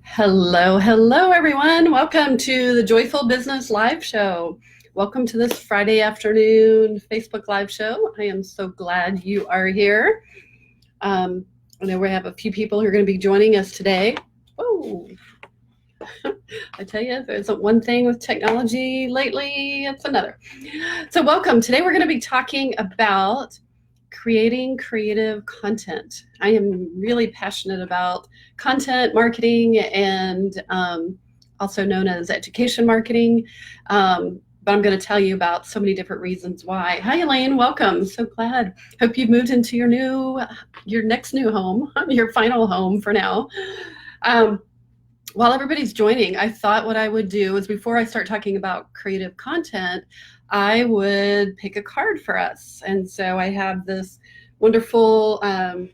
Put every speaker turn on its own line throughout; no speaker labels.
Hello, hello, everyone. Welcome to the Joyful Business Live Show. Welcome to this Friday afternoon Facebook Live show. I am so glad you are here. I know we have a few people who are going to be joining us today. Oh, I tell you, if there's one thing with technology lately, it's another. So welcome. Today we're going to be talking about creating creative content. I am really passionate about content marketing and also known as education marketing. But I'm going to tell you about so many different reasons why. Hi, Elaine. Welcome. So glad. Hope you've moved into your next new home, your final home for now. While everybody's joining, I thought what I would do is before I start talking about creative content, I would pick a card for us. And so I have this wonderful, I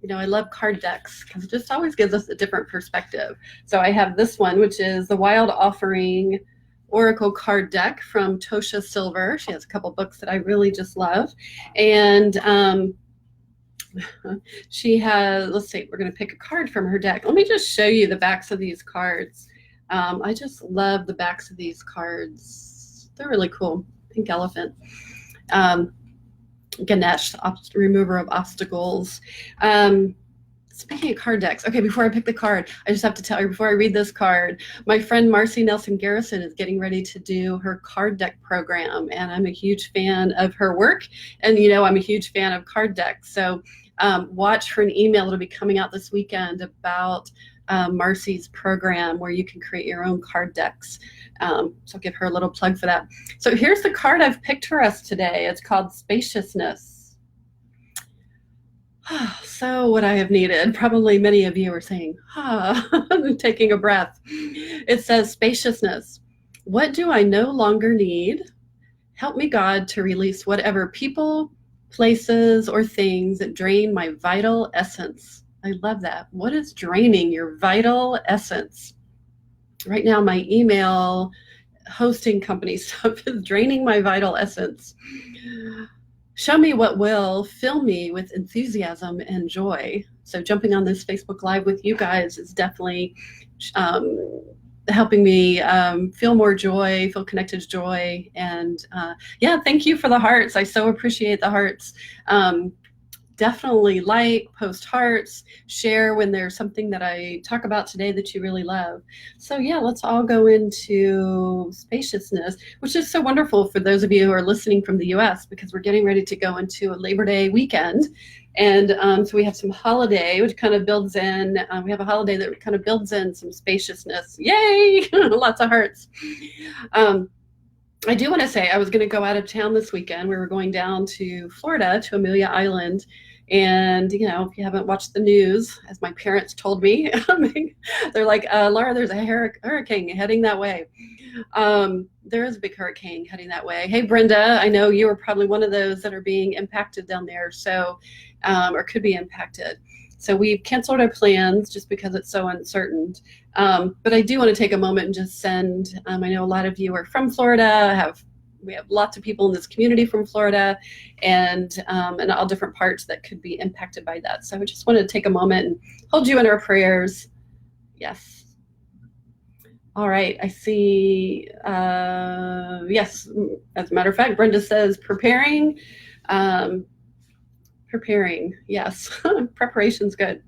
love card decks because it just always gives us a different perspective. So I have this one, which is the Wild Offering Oracle card deck from Tosha Silver. She has a couple books that I really just love. And she has, let's see, we're going to pick a card from her deck. Let me just show you the backs of these cards. I just love the backs of these cards. They're really cool. Pink elephant. Ganesh, remover of obstacles. Speaking of card decks, okay, before I pick the card, I just have to tell you, before I read this card, my friend Marcy Nelson Garrison is getting ready to do her card deck program, and I'm a huge fan of her work, and I'm a huge fan of card decks. So watch for an email that'll be coming out this weekend about Marcy's program where you can create your own card decks. So I'll give her a little plug for that. So here's the card I've picked for us today. It's called Spaciousness. So what I have needed, probably many of you are saying, taking a breath. It says, spaciousness. What do I no longer need? Help me, God, to release whatever people, places, or things that drain my vital essence. I love that. What is draining your vital essence? Right now, my email hosting company stuff is draining my vital essence. Show me what will fill me with enthusiasm and joy. So jumping on this Facebook Live with you guys is definitely helping me feel more joy, feel connected to joy. And thank you for the hearts. I so appreciate the hearts. Definitely like, post hearts, share when there's something that I talk about today that you really love. So let's all go into spaciousness, which is so wonderful for those of you who are listening from the US, because we're getting ready to go into a Labor Day weekend. And so we have some holiday, which kind of builds in, we have a holiday that kind of builds in some spaciousness. Yay! Lots of hearts. I do want to say I was going to go out of town this weekend. We were going down to Florida, to Amelia Island. And, if you haven't watched the news, as my parents told me, they're like, Laura, there's a hurricane heading that way. There is a big hurricane heading that way. Hey, Brenda, I know you were probably one of those that are being impacted down there, so or could be impacted. So we've canceled our plans just because it's so uncertain. But I do want to take a moment and just send, I know a lot of you are from Florida, we have lots of people in this community from Florida and all different parts that could be impacted by that. So I just wanted to take a moment and hold you in our prayers. Yes. All right, I see, yes, as a matter of fact, Brenda says preparing, yes, preparation's good.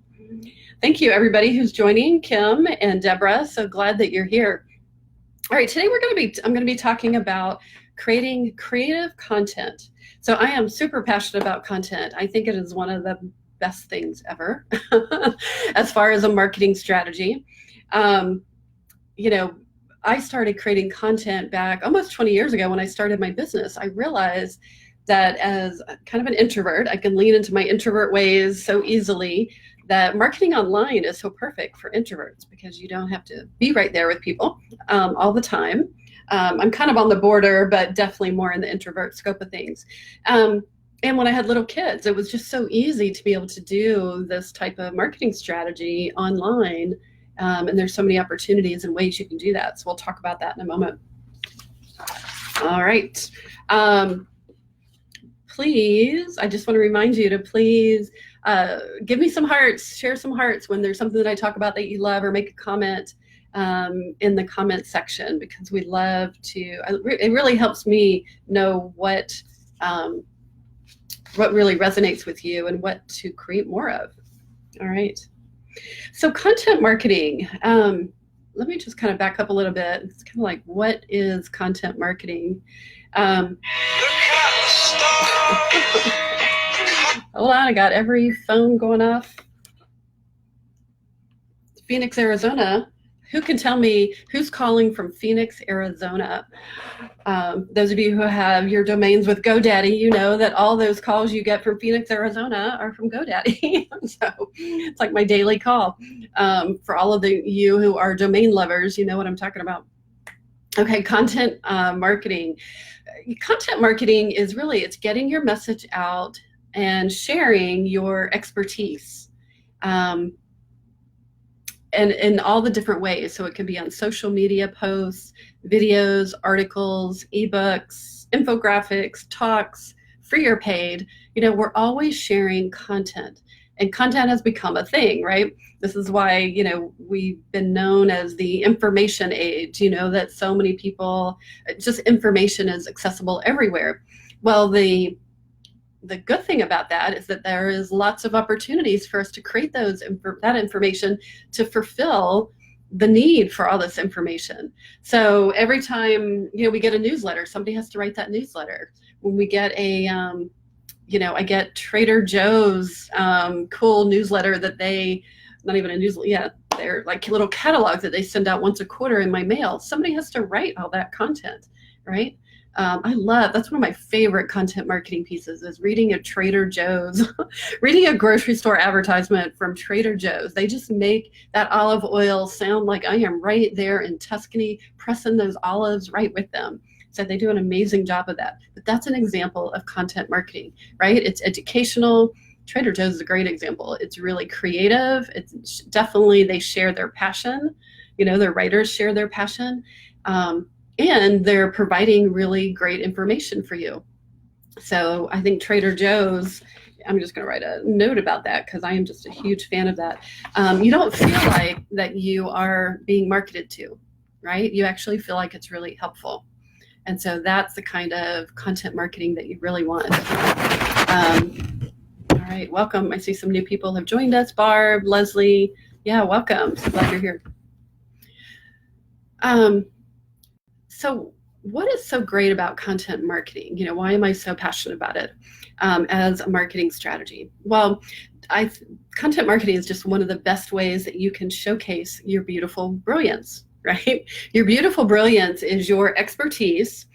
Thank you, everybody who's joining, Kim and Deborah, so glad that you're here. All right, today I'm going to be talking about creating creative content. So I am super passionate about content. I think it is one of the best things ever as far as a marketing strategy. I started creating content back almost 20 years ago when I started my business. I realized that as kind of an introvert, I can lean into my introvert ways so easily, that marketing online is so perfect for introverts because you don't have to be right there with people all the time. I'm kind of on the border, but definitely more in the introvert scope of things. And when I had little kids, it was just so easy to be able to do this type of marketing strategy online. And there's so many opportunities and ways you can do that. So we'll talk about that in a moment. All right. Please, I just want to remind you to please give me some hearts, share some hearts when there's something that I talk about that you love, or make a comment in the comment section, because we love to, it really helps me know what really resonates with you and what to create more of. All right. So content marketing, let me just kind of back up a little bit. It's kind of like, what is content marketing? Hold on, I got every phone going off. Phoenix, Arizona. Who can tell me who's calling from Phoenix, Arizona? Those of you who have your domains with GoDaddy, you know that all those calls you get from Phoenix, Arizona are from GoDaddy. So it's like my daily call. For all of you who are domain lovers, you know what I'm talking about. Okay, content marketing. Content marketing is really, it's getting your message out and sharing your expertise. And in all the different ways. So it can be on social media posts, videos, articles, ebooks, infographics, talks, free or paid. You know, we're always sharing content, and content has become a thing, right? This is why, you know, we've been known as the information age, you know, that so many people, just information is accessible everywhere. Well, the good thing about that is that there is lots of opportunities for us to create that information to fulfill the need for all this information. So every time, you know, we get a newsletter, somebody has to write that newsletter. When we get a, you know, I get Trader Joe's cool newsletter that they, not even a newsletter, yeah, they're like little catalogs that they send out once a quarter in my mail. Somebody has to write all that content, right? That's one of my favorite content marketing pieces, is reading a Trader Joe's, reading a grocery store advertisement from Trader Joe's. They just make that olive oil sound like I am right there in Tuscany, pressing those olives right with them. So they do an amazing job of that. But that's an example of content marketing, right? It's educational. Trader Joe's is a great example. It's really creative. It's definitely, they share their passion. You know, their writers share their passion. And they're providing really great information for you. So I think Trader Joe's, I'm just going to write a note about that because I am just a huge fan of that. You don't feel like that you are being marketed to, right? You actually feel like it's really helpful. And so that's the kind of content marketing that you really want. All right, welcome. I see some new people have joined us. Barb, Leslie, yeah, welcome. So glad you're here. So what is so great about content marketing? You know, why am I so passionate about it as a marketing strategy? Well, content marketing is just one of the best ways that you can showcase your beautiful brilliance, right? Your beautiful brilliance is your expertise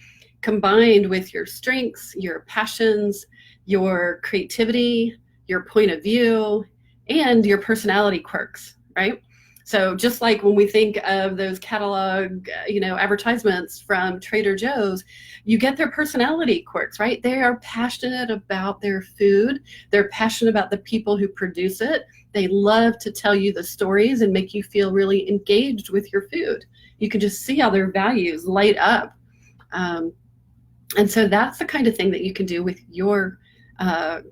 combined with your strengths, your passions, your creativity, your point of view, and your personality quirks, right? So just like when we think of those catalog, you know, advertisements from Trader Joe's, you get their personality quirks, right? They are passionate about their food. They're passionate about the people who produce it. They love to tell you the stories and make you feel really engaged with your food. You can just see how their values light up. And so that's the kind of thing that you can do with your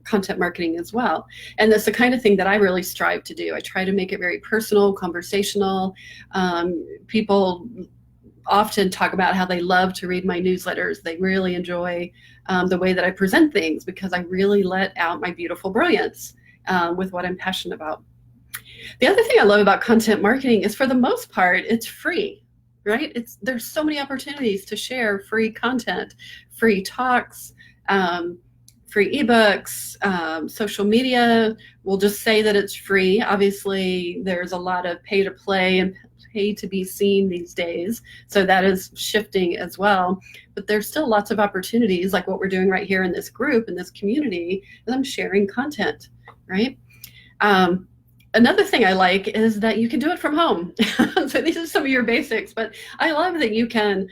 content marketing as well. And that's the kind of thing that I really strive to do. I try to make it very personal, conversational. People often talk about how they love to read my newsletters. They really enjoy the way that I present things because I really let out my beautiful brilliance with what I'm passionate about. The other thing I love about content marketing is, for the most part, it's free, right? There's so many opportunities to share free content, free talks, free ebooks, social media. We'll just say that it's free. Obviously, there's a lot of pay to play and pay to be seen these days. So that is shifting as well. But there's still lots of opportunities, like what we're doing right here in this group, in this community, and I'm sharing content, right? Another thing I like is that you can do it from home. So these are some of your basics, but I love that you can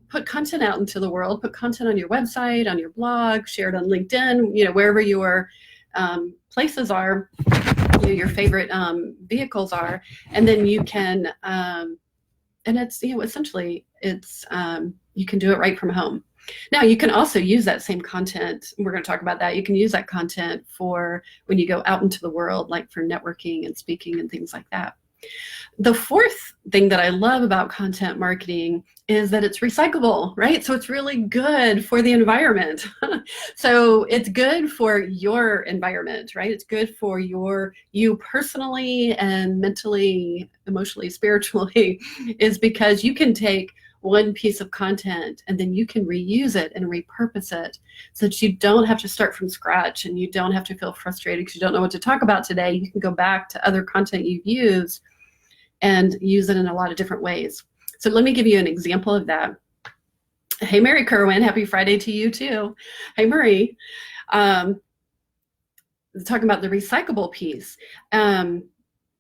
put content out into the world, put content on your website, on your blog, share it on LinkedIn, you know, wherever your places are, you know, your favorite vehicles are, and then you can, and it's, you know, essentially it's, you can do it right from home. Now, you can also use that same content. We're going to talk about that. You can use that content for when you go out into the world, like for networking and speaking and things like that. The fourth thing that I love about content marketing is that it's recyclable, right? So it's really good for the environment. So it's good for your environment, right? It's good for you personally and mentally, emotionally, spiritually, is because you can take one piece of content and then you can reuse it and repurpose it so that you don't have to start from scratch and you don't have to feel frustrated because you don't know what to talk about today. You can go back to other content you've used and use it in a lot of different ways. So let me give you an example of that. Hey, Mary Kerwin, happy Friday to you too. Hey, Marie, talking about the recyclable piece.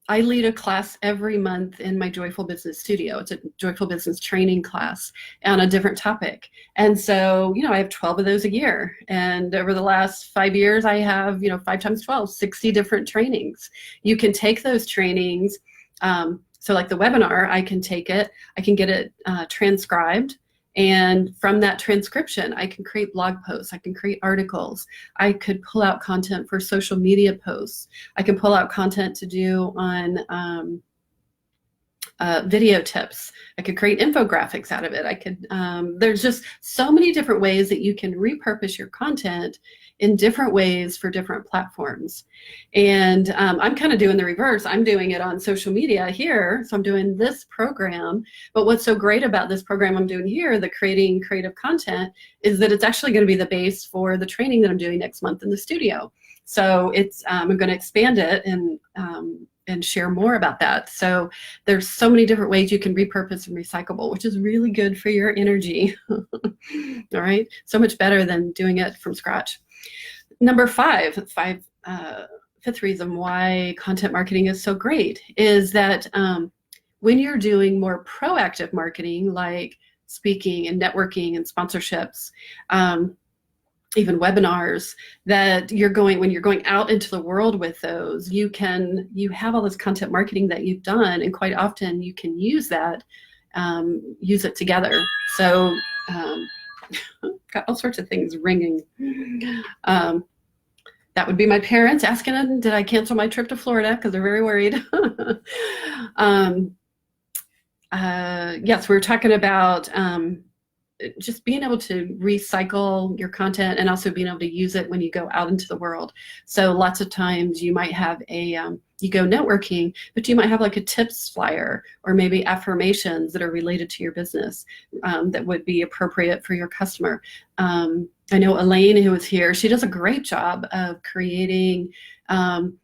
I lead a class every month in my Joyful Business Studio. It's a Joyful Business training class on a different topic. And so, I have 12 of those a year. And over the last 5 years, I have, 5 times 12, 60 different trainings. You can take those trainings. So like the webinar, I can take it, I can get it transcribed. And from that transcription, I can create blog posts, I can create articles, I could pull out content for social media posts, I can pull out content to do on video tips, I could create infographics out of it. I could, there's just so many different ways that you can repurpose your content in different ways for different platforms. And I'm kind of doing the reverse. I'm doing it on social media here. So I'm doing this program. But what's so great about this program I'm doing here, the Creating Creative Content, is that it's actually going to be the base for the training that I'm doing next month in the studio. So it's I'm going to expand it and share more about that. So there's so many different ways you can repurpose and recyclable, which is really good for your energy. All right, so much better than doing it from scratch. Number fifth reason why content marketing is so great is that when you're doing more proactive marketing, like speaking and networking and sponsorships, even webinars, that when you're going out into the world with those, you have all this content marketing that you've done, and quite often you can use that, use it together. So got all sorts of things ringing. That would be my parents asking, did I cancel my trip to Florida? Because they're very worried. Yes, we were talking about just being able to recycle your content and also being able to use it when you go out into the world. So lots of times you might have you go networking, but you might have like a tips flyer or maybe affirmations that are related to your business that would be appropriate for your customer. I know Elaine, who is here, she does a great job of creating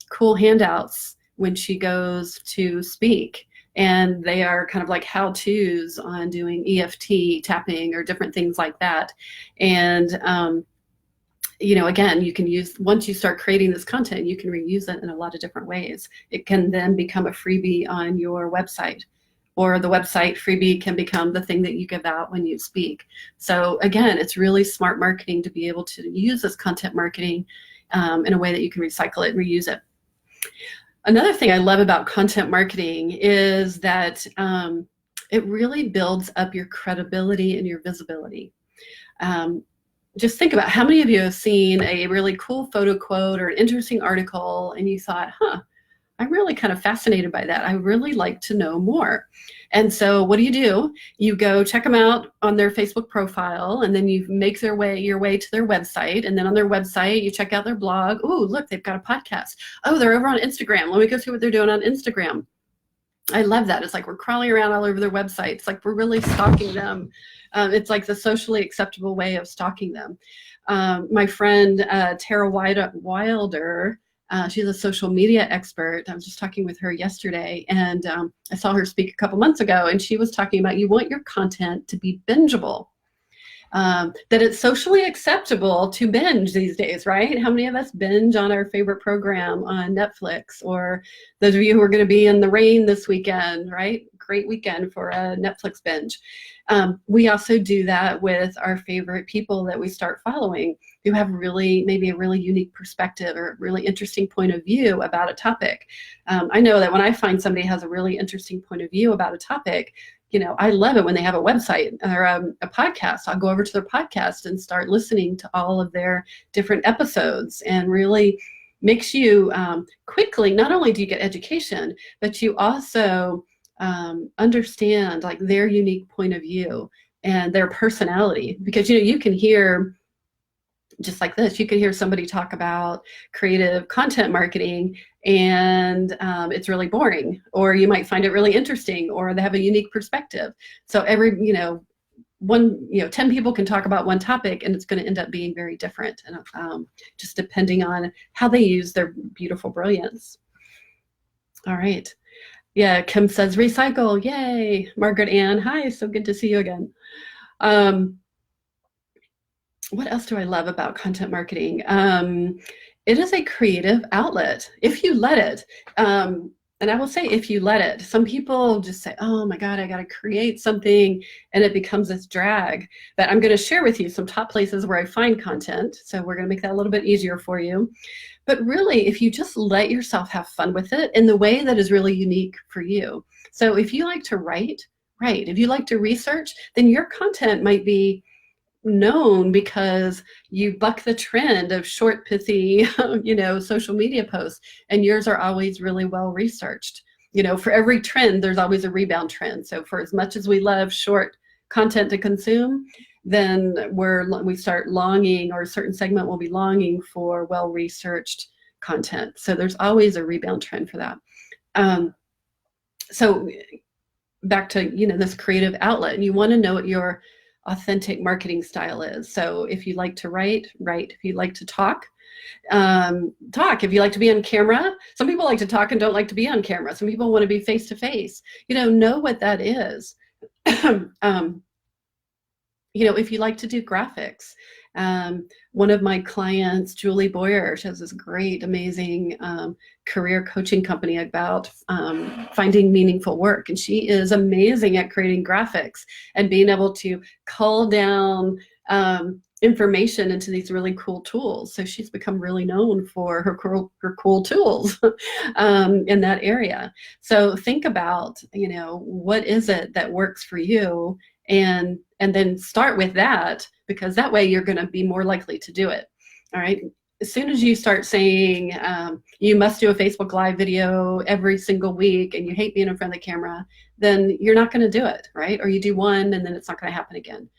cool handouts when she goes to speak. And they are kind of like how-tos on doing EFT tapping or different things like that. And, again, you can once you start creating this content, you can reuse it in a lot of different ways. It can then become a freebie on your website, or the website freebie can become the thing that you give out when you speak. So again, it's really smart marketing to be able to use this content marketing in a way that you can recycle it and reuse it. Another thing I love about content marketing is that it really builds up your credibility and your visibility. Just think about how many of you have seen a really cool photo quote or an interesting article and you thought, I'm really kind of fascinated by that. I really like to know more. And so what do? You go check them out on their Facebook profile, and then you make your way to their website. And then on their website, you check out their blog. Oh, look, they've got a podcast. Oh, they're over on Instagram. Let me go see what they're doing on Instagram. I love that. It's like we're crawling around all over their website. It's like we're really stalking them. It's like the socially acceptable way of stalking them. My friend, Tara Wilder, she's a social media expert. I was just talking with her yesterday, and I saw her speak a couple months ago, and she was talking about you want your content to be bingeable. That it's socially acceptable to binge these days, right? How many of us binge on our favorite program on Netflix? Or those of you who are going to be in the rain this weekend, right? Great weekend for a Netflix binge. We also do that with our favorite people that we start following who have maybe a really unique perspective or a really interesting point of view about a topic. I know that when I find somebody has a really interesting point of view about a topic, I love it when they have a website or a podcast. I'll go over to their podcast and start listening to all of their different episodes, and really makes you quickly, not only do you get education, but you also understand like their unique point of view and their personality. Because you can hear, just like this, you could hear somebody talk about creative content marketing and it's really boring, or you might find it really interesting, or they have a unique perspective. So every 10 people can talk about one topic, and it's going to end up being very different, and just depending on how they use their beautiful brilliance. All right. Yeah, Kim says recycle. Yay. Margaret Ann, hi, so good to see you again. What else do I love about content marketing? It is a creative outlet if you let it. And I will say, if you let it. Some people just say, oh my God, I got to create something, and it becomes this drag. But I'm going to share with you some top places where I find content. So we're going to make that a little bit easier for you. But really, if you just let yourself have fun with it in the way that is really unique for you. So if you like to write, if you like to research, then your content might be known because you buck the trend of short, pithy, social media posts, and yours are always really well researched. For every trend, there's always a rebound trend. So for as much as we love short content to consume, then we start longing, or a certain segment will be longing for well-researched content. So there's always a rebound trend for that. So back to, this creative outlet, and you want to know what your authentic marketing style is. So if you like to write. If you like to talk. If you like to be on camera. Some people like to talk and don't like to be on camera. Some people want to be face to face. Know what that is. If you like to do graphics. One of my clients, Julie Boyer, she has this great, amazing career coaching company about finding meaningful work. And she is amazing at creating graphics and being able to cull down information into these really cool tools. So she's become really known for her cool tools in that area. So think about, what is it that works for you, and then start with that, because that way you're going to be more likely to do it. All right. As soon as you start saying you must do a Facebook Live video every single week, and you hate being in front of the camera, then you're not going to do it, right? Or you do one, and then it's not going to happen again.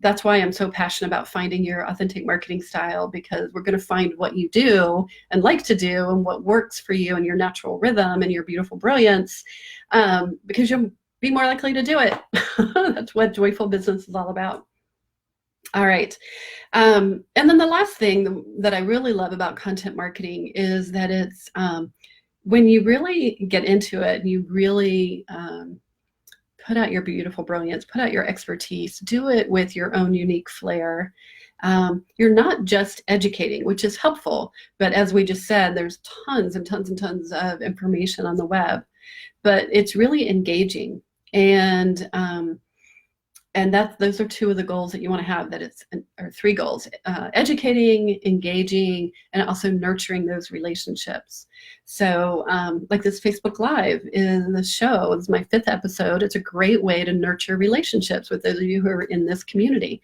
That's why I'm so passionate about finding your authentic marketing style, because we're going to find what you do and like to do, and what works for you and your natural rhythm and your beautiful brilliance, because you'll be more likely to do it. That's what joyful business is all about. All right. And then the last thing that I really love about content marketing is that it's when you really get into it, and you really put out your beautiful brilliance, put out your expertise, do it with your own unique flair. You're not just educating, which is helpful, but as we just said, there's tons and tons and tons of information on the web, but it's really engaging. And those are two of the goals that you want to have, or three goals: educating, engaging, and also nurturing those relationships. So like this Facebook Live in the show, this is my 5th episode. It's a great way to nurture relationships with those of you who are in this community.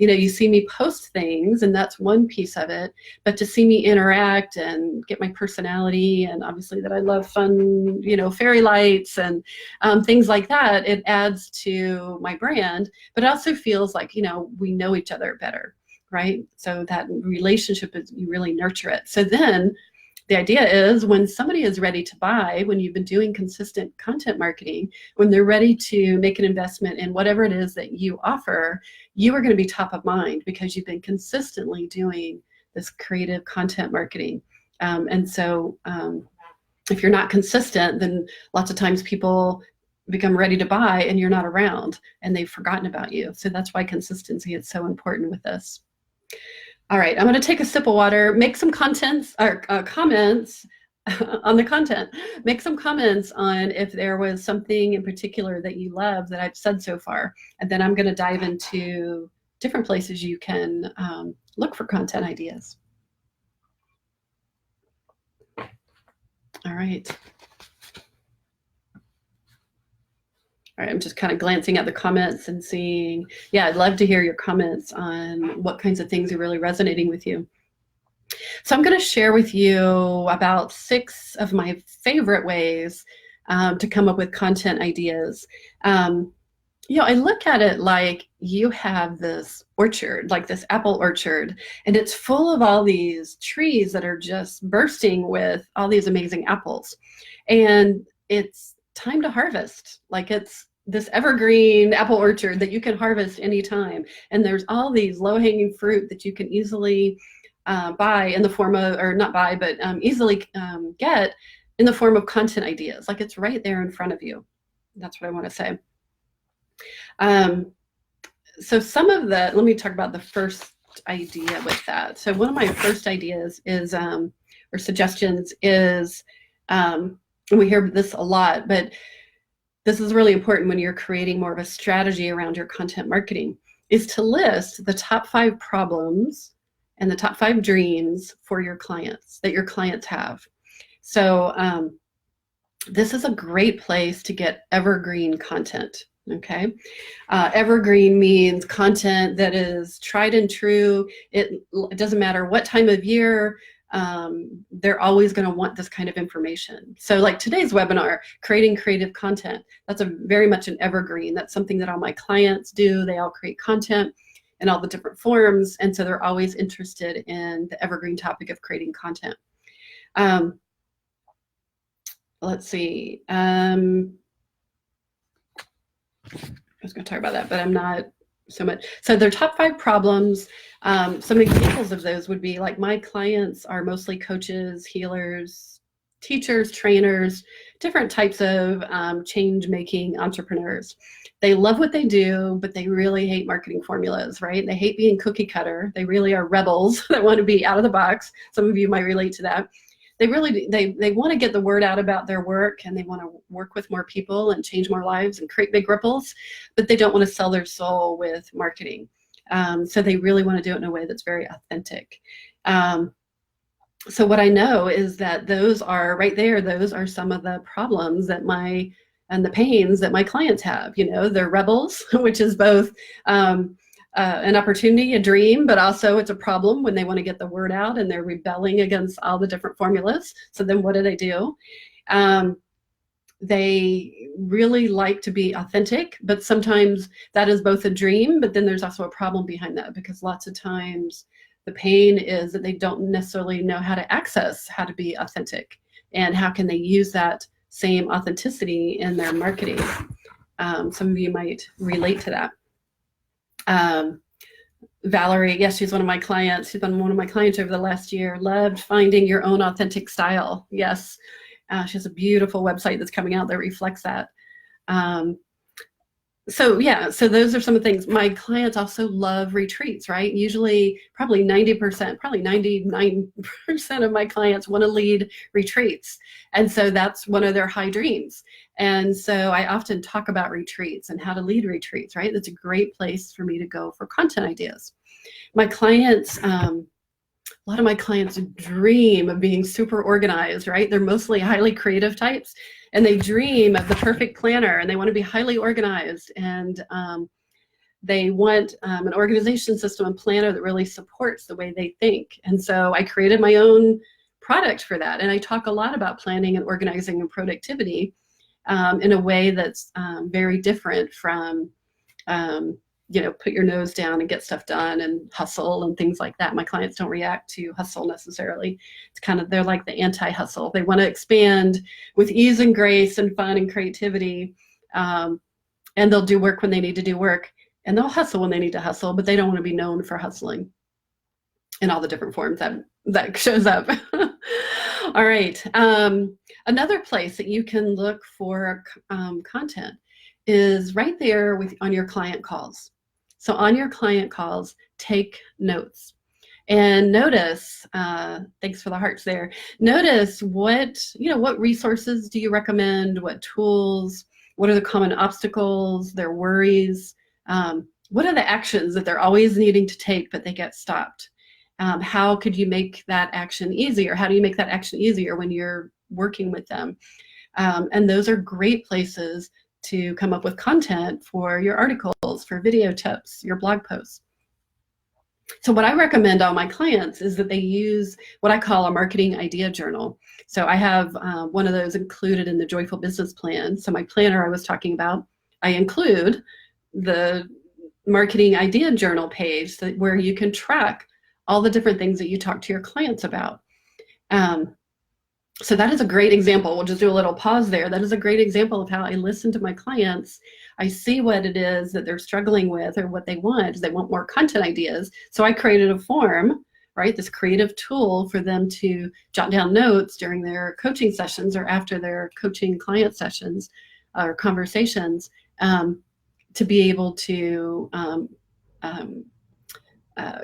You see me post things, and that's one piece of it, but to see me interact and get my personality, and obviously that I love fun, fairy lights and things like that, it adds to my brand, but it also feels like, we know each other better, right? So that relationship you really nurture it. So then the idea is, when somebody is ready to buy, when you've been doing consistent content marketing, when they're ready to make an investment in whatever it is that you offer, you are going to be top of mind because you've been consistently doing this creative content marketing. And so if you're not consistent, then lots of times people become ready to buy and you're not around and they've forgotten about you. So that's why consistency is so important with this. All right, I'm going to take a sip of water, make some comments on the content. Make some comments on if there was something in particular that you love that I've said so far. And then I'm going to dive into different places you can look for content ideas. All right. All right, I'm just kind of glancing at the comments and seeing, yeah, I'd love to hear your comments on what kinds of things are really resonating with you. So I'm going to share with you about 6 of my favorite ways to come up with content ideas. I look at it like you have this orchard, like this apple orchard, and it's full of all these trees that are just bursting with all these amazing apples. And it's time to harvest. Like it's this evergreen apple orchard that you can harvest anytime. And there's all these low-hanging fruit that you can easily buy in the form of, or not buy, but easily get in the form of content ideas. Like it's right there in front of you. That's what I want to say. So some of the, let me talk about the first idea with that. So one of my first ideas is, or suggestions is, and we hear this a lot, but this is really important when you're creating more of a strategy around your content marketing, is to list the top 5 problems and the top 5 dreams for your clients, that your clients have. So this is a great place to get evergreen content. Okay. Evergreen means content that is tried and true. It doesn't matter what time of year, they're always going to want this kind of information. So like today's webinar, creating creative content, that's very much an evergreen. That's something that all my clients do. They all create content in all the different forms. And so they're always interested in the evergreen topic of creating content. Let's see. I was going to talk about that, but I'm not so much. So their top 5 problems, some examples of those would be like my clients are mostly coaches, healers, teachers, trainers, different types of change-making entrepreneurs. They love what they do, but they really hate marketing formulas, right? They hate being cookie cutter. They really are rebels that want to be out of the box. Some of you might relate to that. They really, they want to get the word out about their work, and they want to work with more people and change more lives and create big ripples, but they don't want to sell their soul with marketing. So they really want to do it in a way that's very authentic. So what I know is that those are right there, those are some of the problems that and the pains that my clients have. You know, they're rebels, which is both an opportunity, a dream, but also it's a problem when they want to get the word out and they're rebelling against all the different formulas. So then what do? They really like to be authentic, but sometimes that is both a dream, but then there's also a problem behind that, because lots of times the pain is that they don't necessarily know how to access how to be authentic and how can they use that same authenticity in their marketing. Some of you might relate to that. Valerie, yes, she's one of my clients. She's been one of my clients over the last year. Loved finding your own authentic style. Yes, she has a beautiful website that's coming out that reflects that. So yeah, so those are some of the things. My clients also love retreats, right? Usually probably 90%, probably 99% of my clients want to lead retreats. And so that's one of their high dreams. And so I often talk about retreats and how to lead retreats, right? That's a great place for me to go for content ideas. My clients, a lot of my clients dream of being super organized, right? They're mostly highly creative types, and they dream of the perfect planner, and they want to be highly organized, and they want an organization system and planner that really supports the way they think. And so I created my own product for that, and I talk a lot about planning and organizing and productivity in a way that's very different from put your nose down and get stuff done and hustle and things like that. My clients don't react to hustle necessarily. It's kind of, they're like the anti-hustle. They want to expand with ease and grace and fun and creativity. And they'll do work when they need to do work, and they'll hustle when they need to hustle, but they don't want to be known for hustling in all the different forms that shows up. All right. Another place that you can look for content is right there on your client calls. So on your client calls, take notes and notice, thanks for the hearts there. Notice what resources do you recommend? What tools? What are the common obstacles, their worries? What are the actions that they're always needing to take, but they get stopped? How could you make that action easier? How do you make that action easier when you're working with them? And those are great places to come up with content for your articles, for video tips, your blog posts. So what I recommend all my clients is that they use what I call a marketing idea journal. So I have one of those included in the Joyful Business Plan. So my planner I was talking about, I include the marketing idea journal page where you can track all the different things that you talk to your clients about. So that is a great example. We'll just do a little pause there. That is a great example of how I listen to my clients. I see what it is that they're struggling with or what they want. They want more content ideas. So I created a form, right? This creative tool for them to jot down notes during their coaching sessions or after their coaching client sessions or conversations, to be able to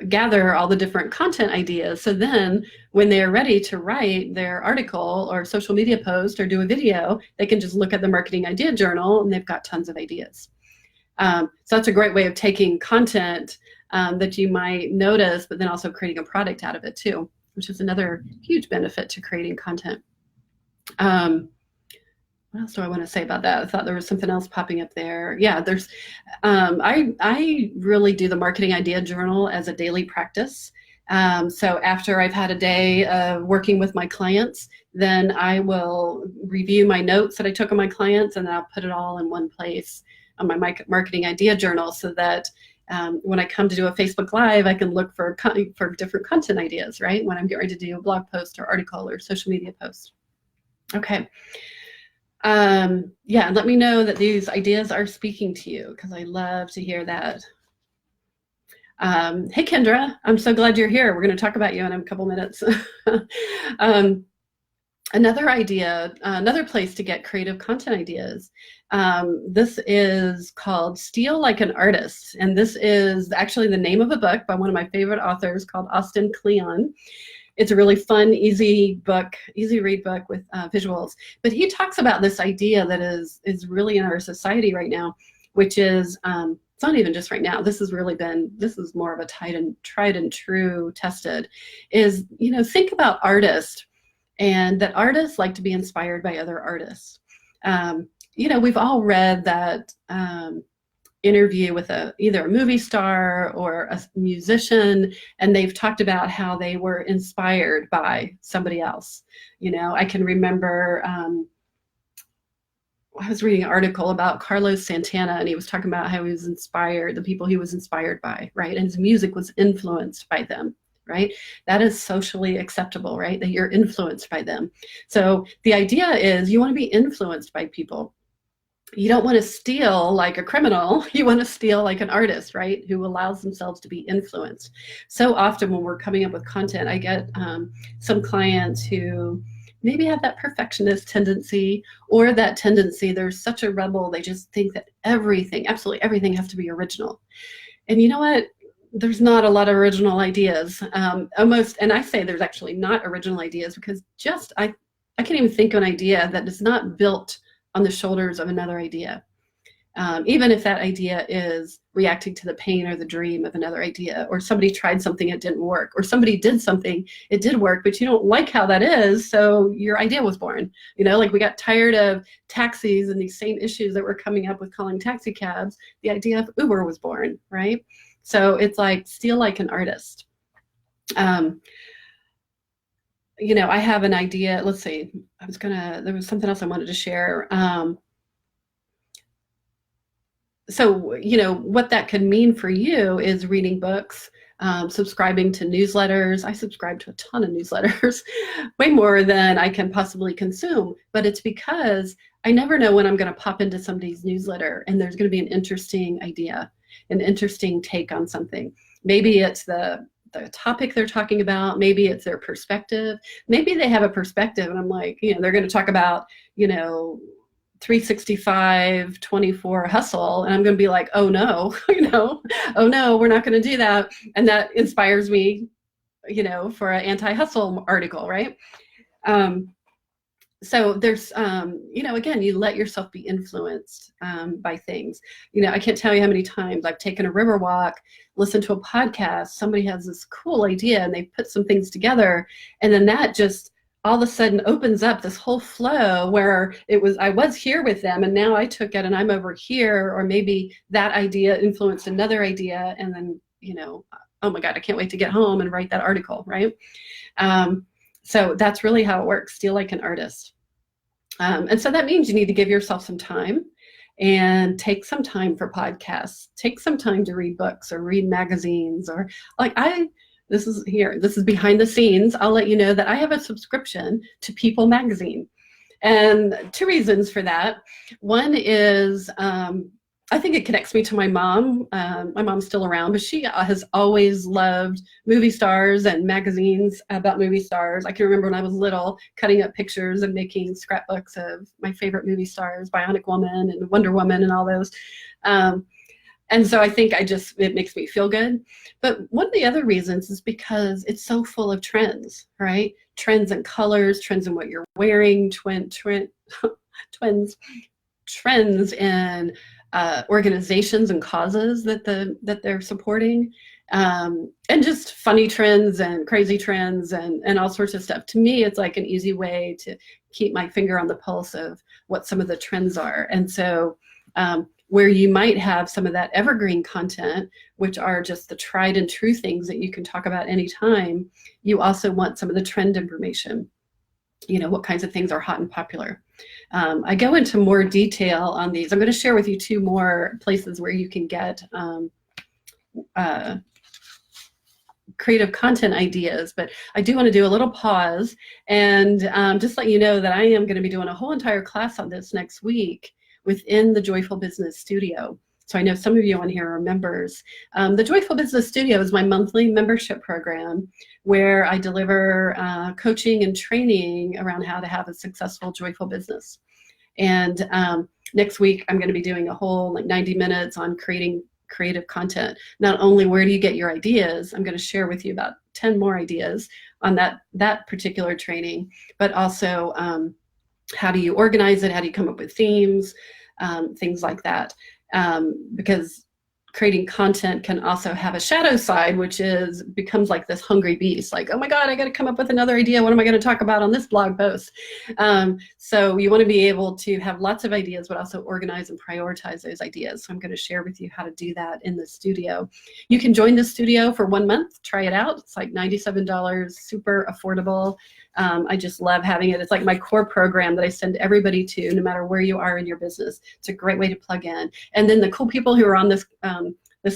gather all the different content ideas. So then when they're ready to write their article or social media post or do a video, they can just look at the marketing idea journal and they've got tons of ideas. So that's a great way of taking content that you might notice, but then also creating a product out of it too, which is another huge benefit to creating content. What else do I want to say about that? I thought there was something else popping up there. Yeah, there's, I really do the marketing idea journal as a daily practice. So after I've had a day of working with my clients, then I will review my notes that I took on my clients, and then I'll put it all in one place on my marketing idea journal, so that when I come to do a Facebook Live, I can look for different content ideas, right? When I'm getting ready to do a blog post or article or social media post. Okay. Yeah, let me know that these ideas are speaking to you, because I love to hear that. Hey, Kendra, I'm so glad you're here. We're going to talk about you in a couple minutes. Another idea, another place to get creative content ideas. This is called Steal Like an Artist. And this is actually the name of a book by one of my favorite authors called Austin Kleon. It's a really fun, easy book, easy read book with visuals. But he talks about this idea that is really in our society right now, which is, it's not even just right now, this is more of a tried and true tested, is, think about artists, and that artists like to be inspired by other artists. We've all read that interview with either a movie star or a musician, and they've talked about how they were inspired by somebody else. I can remember I was reading an article about Carlos Santana, and he was talking about how he was inspired, the people he was inspired by, right? And his music was influenced by them, right? That is socially acceptable, right? That you're influenced by them. So the idea is you want to be influenced by people. You don't want to steal like a criminal. You want to steal like an artist, right? Who allows themselves to be influenced. So often when we're coming up with content, I get some clients who maybe have that perfectionist tendency, or that tendency, they're such a rebel, they just think that everything, absolutely everything, has to be original. And you know what? There's not a lot of original ideas. Almost, and I say there's actually not original ideas, because I can't even think of an idea that is not built on the shoulders of another idea. Even if that idea is reacting to the pain or the dream of another idea, or somebody tried something, it didn't work, or somebody did something, it did work, but you don't like how that is, so your idea was born. Like we got tired of taxis and these same issues that were coming up with calling taxi cabs. The idea of Uber was born, right? So it's like steal like an artist. I have an idea. Let's see, there was something else I wanted to share. So, what that could mean for you is reading books, subscribing to newsletters. I subscribe to a ton of newsletters, way more than I can possibly consume. But it's because I never know when I'm going to pop into somebody's newsletter and there's going to be an interesting idea, an interesting take on something. Maybe it's the topic they're talking about. Maybe it's their perspective. Maybe they have a perspective and I'm like, they're going to talk about, 365/24 hustle, and I'm going to be like, oh no, oh no, we're not going to do that. And that inspires me, for an anti-hustle article, right? So there's, again, you let yourself be influenced by things. I can't tell you how many times I've taken a river walk, listened to a podcast, somebody has this cool idea and they put some things together, and then that just all of a sudden opens up this whole flow where I was here with them and now I took it and I'm over here, or maybe that idea influenced another idea, and then, oh my God, I can't wait to get home and write that article, right? So that's really how it works. Steal like an artist. And so that means you need to give yourself some time and take some time for podcasts, take some time to read books or read magazines, or this is behind the scenes. I'll let you know that I have a subscription to People magazine, and two reasons for that. One is I think it connects me to my mom. My mom's still around, but she has always loved movie stars and magazines about movie stars. I can remember when I was little cutting up pictures and making scrapbooks of my favorite movie stars, Bionic Woman and Wonder Woman and all those. And so I think it makes me feel good. But one of the other reasons is because it's so full of trends, right? Trends in colors, trends in what you're wearing, trends in organizations and causes that they're supporting, and just funny trends and crazy trends and all sorts of stuff. To me, it's like an easy way to keep my finger on the pulse of what some of the trends are. And so where you might have some of that evergreen content, which are just the tried and true things that you can talk about anytime, you also want some of the trend information. What kinds of things are hot and popular. I go into more detail on these. I'm going to share with you two more places where you can get creative content ideas, but I do want to do a little pause and just let you know that I am going to be doing a whole entire class on this next week within the Joyful Business Studio. So I know some of you on here are members. The Joyful Business Studio is my monthly membership program where I deliver coaching and training around how to have a successful, joyful business. And next week, I'm going to be doing a whole 90 minutes on creating creative content. Not only where do you get your ideas, I'm going to share with you about 10 more ideas on that particular training, but also how do you organize it? How do you come up with themes? Things like that. Because creating content can also have a shadow side, which becomes like this hungry beast, like, oh my God, I got to come up with another idea. What am I going to talk about on this blog post? So you want to be able to have lots of ideas, but also organize and prioritize those ideas. So I'm going to share with you how to do that in the studio. You can join the studio for 1 month, try it out. It's like $97, super affordable. I just love having it. It's like my core program that I send everybody to, no matter where you are in your business. It's a great way to plug in. And then the cool people who are on this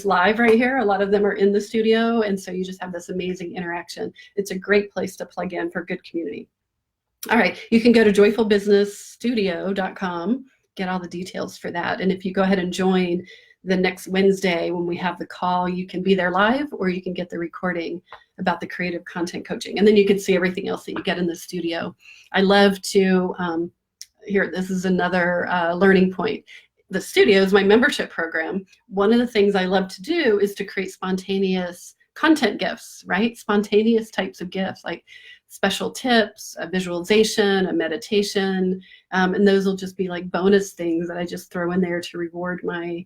live right here, a lot of them are in the studio, and so you just have this amazing interaction. It's a great place to plug in for good community. All right, you can go to joyfulbusinessstudio.com, get all the details for that. And if you go ahead and join the next Wednesday when we have the call, you can be there live, or you can get the recording about the creative content coaching. And then you can see everything else that you get in the studio. I love to, this is another learning point. The studio is my membership program. One of the things I love to do is to create spontaneous content gifts, right? Spontaneous types of gifts, like special tips, a visualization, a meditation, and those will just be like bonus things that I just throw in there to reward my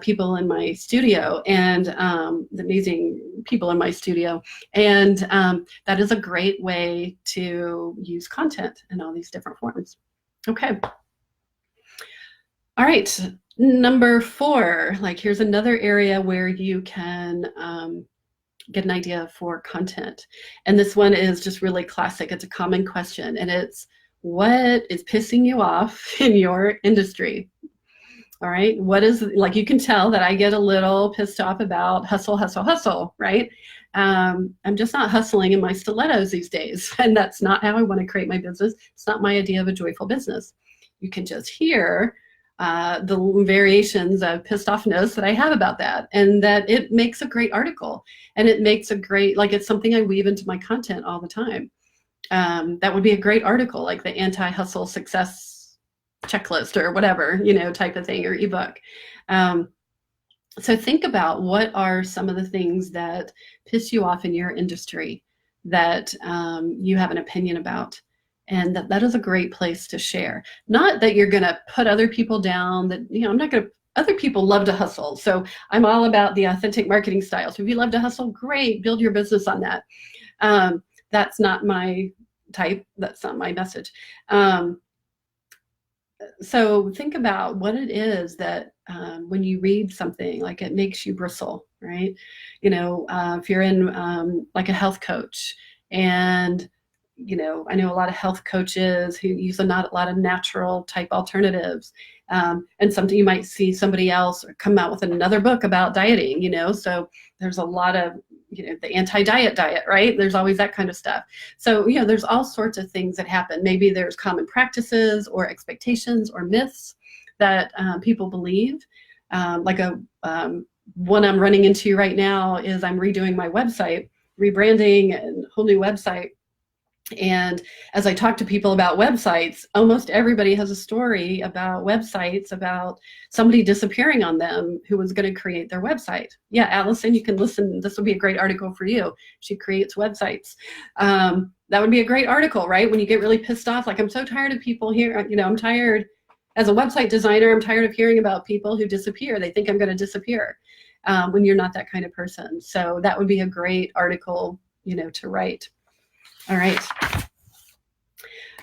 people in my studio and the amazing people in my studio. And that is a great way to use content in all these different forms. Okay. All right. Number 4, here's another area where you can get an idea for content. And this one is just really classic. It's a common question, and it's, what is pissing you off in your industry? All right, you can tell that I get a little pissed off about hustle, hustle, hustle, right? I'm just not hustling in my stilettos these days, and that's not how I want to create my business. It's not my idea of a joyful business. You can just hear the variations of pissed offness that I have about that, and that it makes a great article, and it makes a great, it's something I weave into my content all the time. That would be a great article, like the anti-hustle success checklist or whatever, type of thing, or ebook. So think about what are some of the things that piss you off in your industry that you have an opinion about, and that is a great place to share. Not that you're going to put other people down, that, I'm not going to, other people love to hustle. So I'm all about the authentic marketing style. So if you love to hustle, great, build your business on that. That's not my type. That's not my message. So think about what it is that when you read something, like it makes you bristle, right? If you're in like a health coach, and I know a lot of health coaches who use a lot of natural type alternatives, and something you might see somebody else come out with another book about dieting. So there's a lot of the anti-diet diet, right? There's always that kind of stuff. So there's all sorts of things that happen. Maybe there's common practices or expectations or myths that people believe. One I'm running into right now is I'm redoing my website, rebranding, and whole new website. And as I talk to people about websites, almost everybody has a story about websites, about somebody disappearing on them who was going to create their website. Yeah, Allison, you can listen. This will be a great article for you. She creates websites. That would be a great article, right? When you get really pissed off, like, I'm so tired of people here. I'm tired as a website designer. I'm tired of hearing about people who disappear. They think I'm going to disappear when you're not that kind of person. So that would be a great article, to write. All right.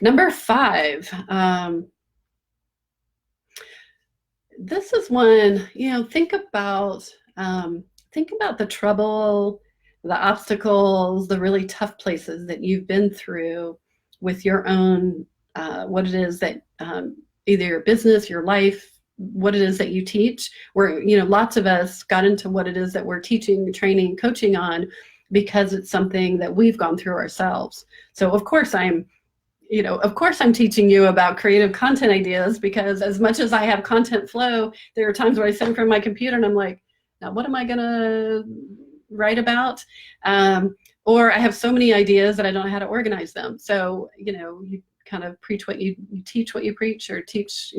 Number 5. This is one, think about the trouble, the obstacles, the really tough places that you've been through with your own, what it is that either your business, your life, what it is that you teach. Where, lots of us got into what it is that we're teaching, training, coaching on, because it's something that we've gone through ourselves. So of course I'm teaching you about creative content ideas, because as much as I have content flow, there are times where I sit in front of my computer and I'm like, now what am I gonna write about? Or I have so many ideas that I don't know how to organize them. So, you kind of preach what you teach, what you preach, or teach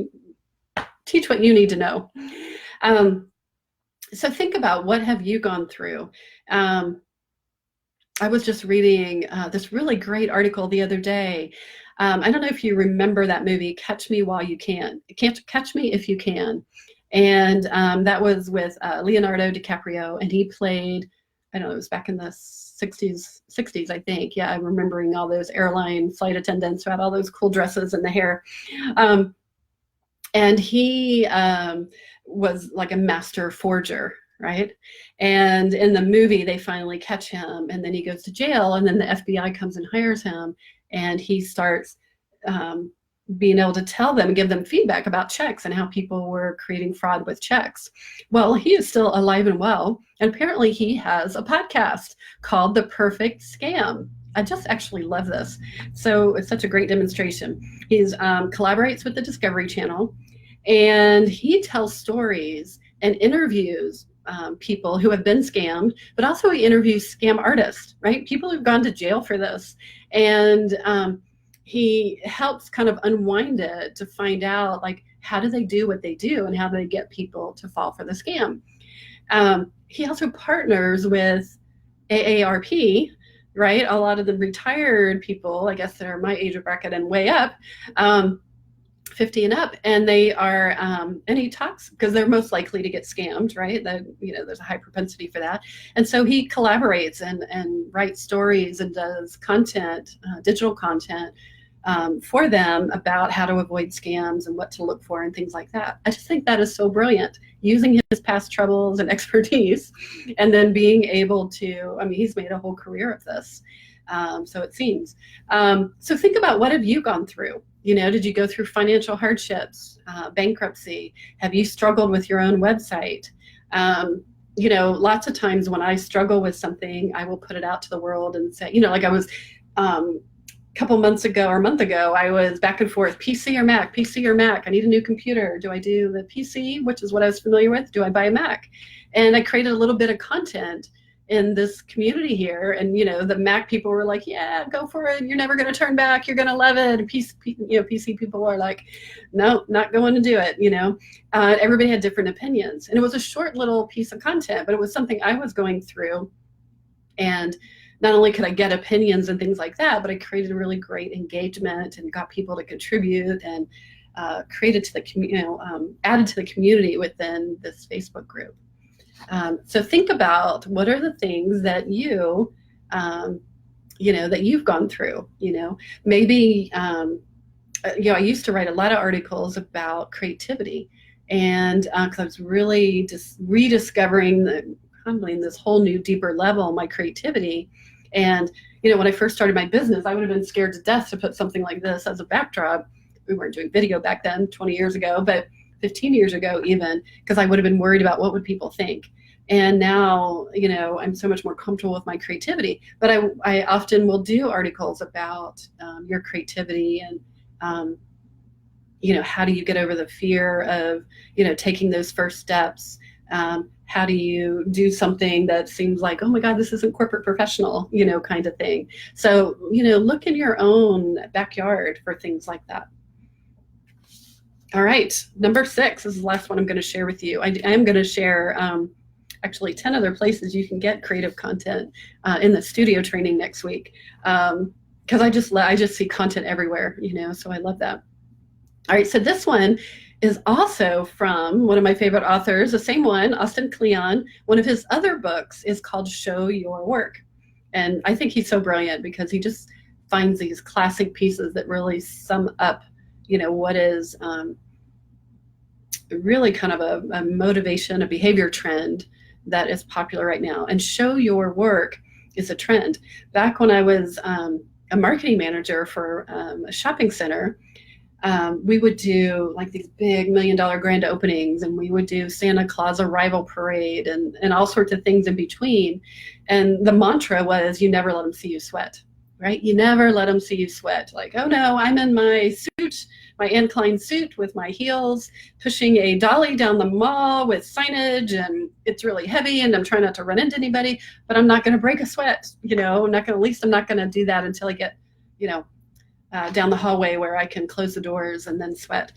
what you need to know. So think about, what have you gone through? I was just reading this really great article the other day. I don't know if you remember that movie, Catch Me While You Can. Catch Me If You Can. And that was with Leonardo DiCaprio, and he played, I don't know, it was back in the 60s, I think. Yeah, I'm remembering all those airline flight attendants who had all those cool dresses and the hair. And he was like a master forger, right? And in the movie, they finally catch him, and then he goes to jail, and then the FBI comes and hires him, and he starts being able to tell them, give them feedback about checks and how people were creating fraud with checks. Well, he is still alive and well, and apparently he has a podcast called The Perfect Scam. I just actually love this. So it's such a great demonstration. He collaborates with the Discovery Channel, and he tells stories and interviews people who have been scammed, but also he interviews scam artists, right? People who've gone to jail for this. And he helps kind of unwind it to find out, like, how do they do what they do, and how do they get people to fall for the scam? He also partners with AARP, right? A lot of the retired people, I guess, that are my age bracket and way up, 50 and up, and they are, and he talks, because they're most likely to get scammed, right? There's a high propensity for that. And so he collaborates and writes stories and does content, digital content, for them about how to avoid scams and what to look for and things like that. I just think that is so brilliant, using his past troubles and expertise, and then being able to, he's made a whole career of this. So it seems. So think about, what have you gone through? Did you go through financial hardships, bankruptcy? Have you struggled with your own website? Lots of times when I struggle with something, I will put it out to the world and say, like I was a couple months ago or a month ago, I was back and forth, PC or Mac, PC or Mac. I need a new computer. Do I do the PC, which is what I was familiar with? Do I buy a Mac? And I created a little bit of content in this community here, and the Mac people were like, yeah, go for it, you're never going to turn back, you're going to love it. And PC people are like, no, not going to do it. Everybody had different opinions, and it was a short little piece of content, but it was something I was going through. And not only could I get opinions and things like that, but I created a really great engagement and got people to contribute, and created to the added to the community within this Facebook group. So think about, what are the things that you that you've gone through. Maybe I used to write a lot of articles about creativity, and because I was really just rediscovering humbling this whole new deeper level my creativity. And when I first started my business, I would have been scared to death to put something like this as a backdrop. We weren't doing video back then, 20 years ago, but 15 years ago even, because I would have been worried about what would people think. And now, I'm so much more comfortable with my creativity. But I often will do articles about your creativity and, how do you get over the fear of, taking those first steps? How do you do something that seems like, oh my God, this isn't corporate professional, kind of thing. So, look in your own backyard for things like that. All right, number 6 is the last one I'm going to share with you. I am going to share actually 10 other places you can get creative content in the studio training next week, because I just see content everywhere, so I love that. All right, so this one is also from one of my favorite authors, the same one, Austin Kleon. One of his other books is called Show Your Work. And I think he's so brilliant because he just finds these classic pieces that really sum up, what is really kind of a motivation, a behavior trend that is popular right now. And show your work is a trend. Back when I was a marketing manager for a shopping center, we would do like these big $1 million grand openings, and we would do Santa Claus arrival parade and all sorts of things in between. And the mantra was, you never let them see you sweat, right? You never let them see you sweat. Like, oh no, I'm in my suit, my Anne Klein suit with my heels, pushing a dolly down the mall with signage, and it's really heavy, and I'm trying not to run into anybody, but I'm not going to break a sweat. I'm not going to do that until I get, down the hallway where I can close the doors and then sweat.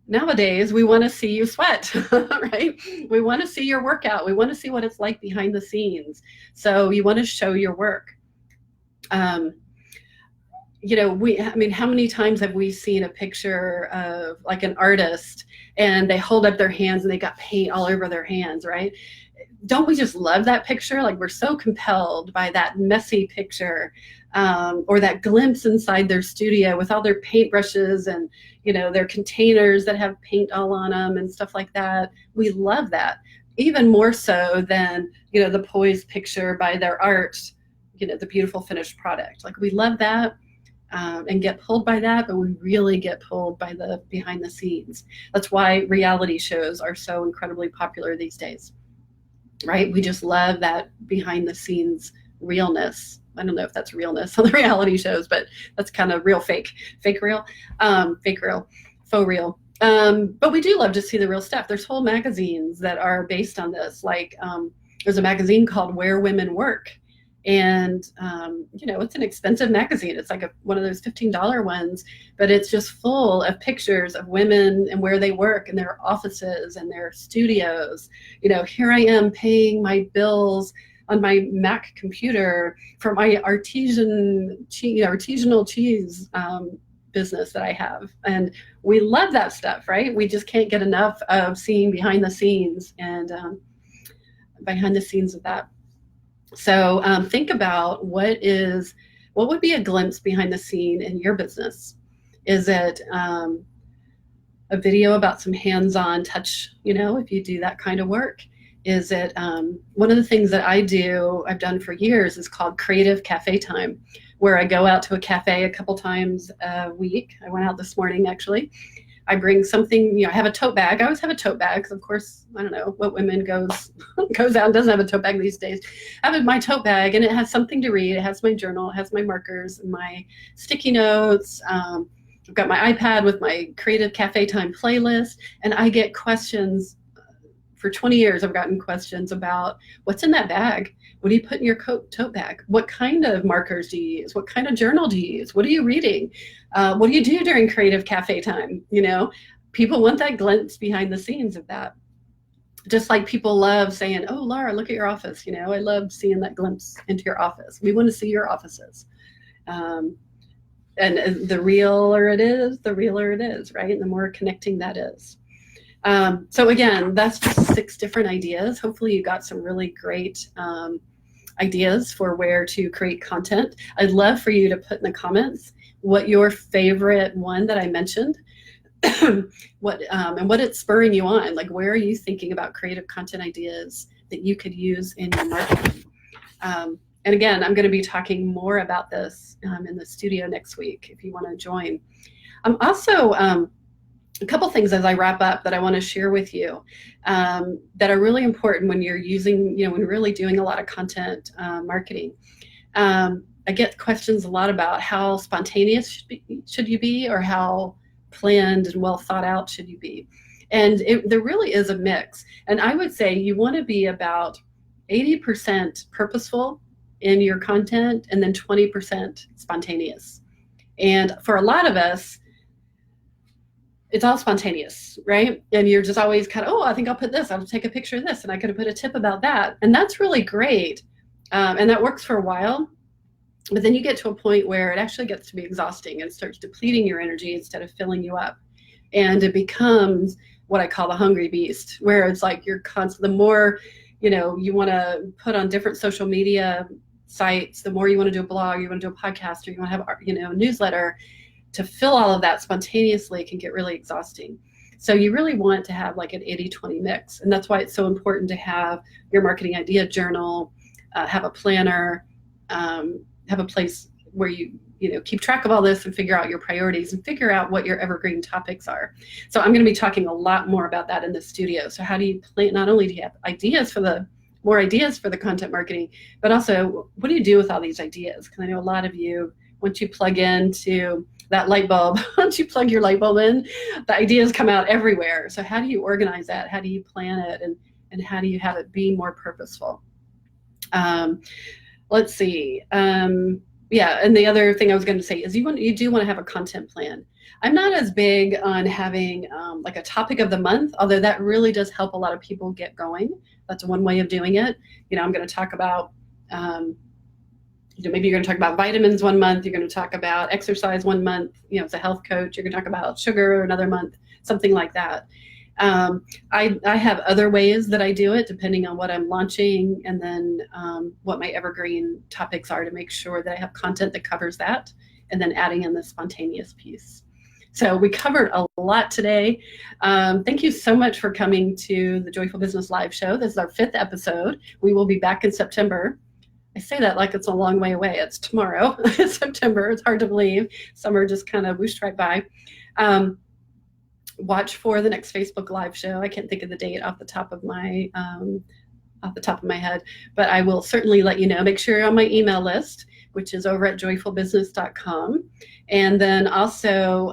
Nowadays, we want to see you sweat, right? We want to see your workout. We want to see what it's like behind the scenes. So you want to show your work. How many times have we seen a picture of like an artist and they hold up their hands and they got paint all over their hands, right? Don't we just love that picture? Like, we're so compelled by that messy picture, or that glimpse inside their studio with all their paintbrushes and, their containers that have paint all on them and stuff like that. We love that even more so than, the poised picture by their art, the beautiful finished product. Like, we love that. And get pulled by that, but we really get pulled by the behind the scenes. That's why reality shows are so incredibly popular these days, right? We just love that behind the scenes realness. I don't know if that's realness on the reality shows, but that's kind of real fake real, faux real. But we do love to see the real stuff. There's whole magazines that are based on this. Like there's a magazine called Where Women Work. And, it's an expensive magazine. It's like one of those $15 ones, but it's just full of pictures of women and where they work and their offices and their studios. Here I am paying my bills on my Mac computer for my artisanal cheese business that I have. And we love that stuff, right? We just can't get enough of seeing behind the scenes and behind the scenes of that. So think about what would be a glimpse behind the scene in your business. Is it a video about some hands-on touch, if you do that kind of work? Is it one of the things that I've done for years is called Creative Cafe Time, where I go out to a cafe a couple times a week. I went out this morning, actually. I bring something, I have a tote bag. I always have a tote bag because, of course, I don't know what women goes out and doesn't have a tote bag these days. I have my tote bag, and it has something to read. It has my journal. It has my markers and my sticky notes. I've got my iPad with my Creative Cafe Time playlist, and I get questions. For 20 years, I've gotten questions about what's in that bag. What do you put in your tote bag? What kind of markers do you use? What kind of journal do you use? What are you reading? What do you do during Creative Cafe Time? People want that glimpse behind the scenes of that. Just like people love saying, oh, Laura, look at your office. I love seeing that glimpse into your office. We want to see your offices. And the realer it is, right? And the more connecting that is. So again, that's just 6 different ideas. Hopefully you got some really great ideas for where to create content. I'd love for you to put in the comments what your favorite one that I mentioned, what and what it's spurring you on. Like, where are you thinking about creative content ideas that you could use in your marketing? And again, I'm going to be talking more about this in the studio next week if you want to join. I'm also a couple things as I wrap up that I want to share with you that are really important when you're using, when you're really doing a lot of content marketing. I get questions a lot about how spontaneous should you be, or how planned and well thought out should you be. And there really is a mix. And I would say you want to be about 80% purposeful in your content and then 20% spontaneous. And for a lot of us, it's all spontaneous, right? And you're just always kind of, oh, I think I'll put this, I'll take a picture of this, and I could have put a tip about that. And that's really great. And that works for a while. But then you get to a point where it actually gets to be exhausting and starts depleting your energy instead of filling you up. And it becomes what I call the hungry beast, where it's like you're constant, the more, you want to put on different social media sites, the more you want to do a blog, you want to do a podcast, or you want to have, a newsletter. To fill all of that spontaneously can get really exhausting. So you really want to have like an 80-20 mix. And that's why it's so important to have your marketing idea journal, have a planner, have a place where you keep track of all this and figure out your priorities and figure out what your evergreen topics are. So I'm going to be talking a lot more about that in the studio. So how do you plan? Not only do you have more ideas for the content marketing, but also what do you do with all these ideas? Because I know a lot of you, once you plug into that light bulb, once you plug your light bulb in, the ideas come out everywhere. So how do you organize that? How do you plan it? And how do you have it be more purposeful? Let's see. Yeah, and the other thing I was going to say is you do want to have a content plan. I'm not as big on having like a topic of the month, although that really does help a lot of people get going. That's one way of doing it. I'm going to talk about maybe you're going to talk about vitamins one month, you're going to talk about exercise one month, as a health coach, you're going to talk about sugar another month, something like that. I have other ways that I do it depending on what I'm launching, and then what my evergreen topics are, to make sure that I have content that covers that, and then adding in the spontaneous piece. So we covered a lot today. Thank you so much for coming to the Joyful Business Live Show. This is our 5th episode. We will be back in September. I say that like it's a long way away. It's tomorrow. It's September. It's hard to believe. Summer just kind of whooshed right by. Watch for the next Facebook Live show. I can't think of the date off the top of my head, but I will certainly let you know. Make sure you're on my email list, which is over at joyfulbusiness.com. And then also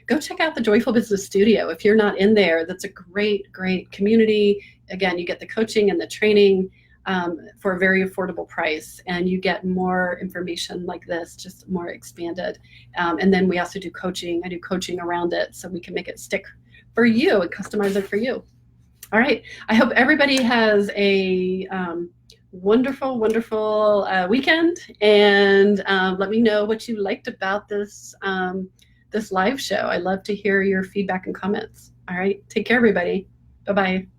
go check out the Joyful Business Studio. If you're not in there, that's a great, great community. Again, you get the coaching and the training for a very affordable price, and you get more information like this, just more expanded. And then we also do coaching. I do coaching around it so we can make it stick for you and customize it for you. All right. I hope everybody has a wonderful, wonderful weekend, and let me know what you liked about this live show. I love to hear your feedback and comments. All right. Take care, everybody. Bye-bye.